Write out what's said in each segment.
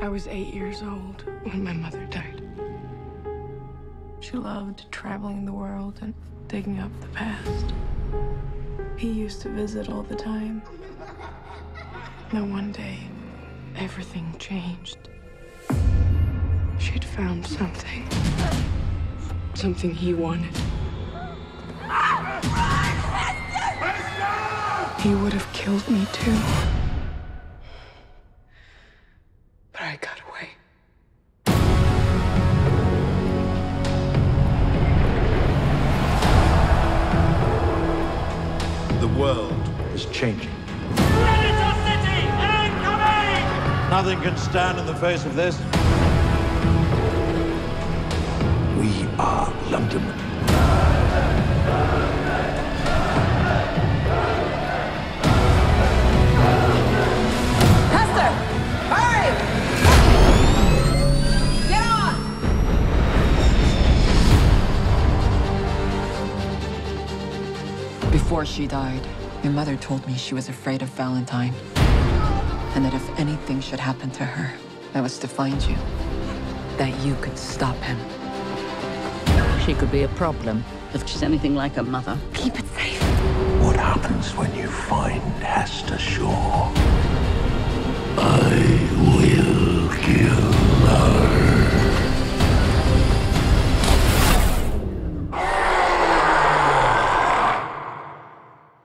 I was 8 years old when my mother died. She loved traveling the world and digging up the past. He used to visit all the time. Then one day, everything changed. She'd found something. Something he wanted. He would have killed me too. But I got away. The world is changing. Nothing can stand in the face of this. We are London. Hester! Hurry! Get on! Before she died, your mother told me she was afraid of Valentine. And that if anything should happen to her, I was to find you. That you could stop him. She could be a problem if she's anything like her mother. Keep it safe. What happens when you find Hester Shaw? I will kill her.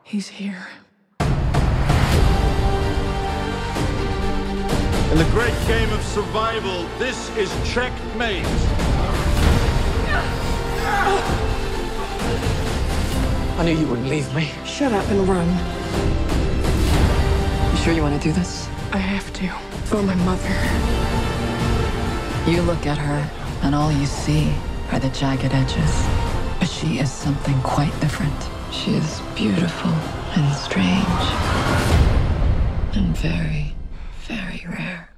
He's here. In the great game of survival, this is checkmate. I knew you wouldn't leave me. Shut up and run. You sure you want to do this? I have to. For my mother. You look at her, and all you see are the jagged edges. But she is something quite different. She is beautiful and strange. And very, very rare.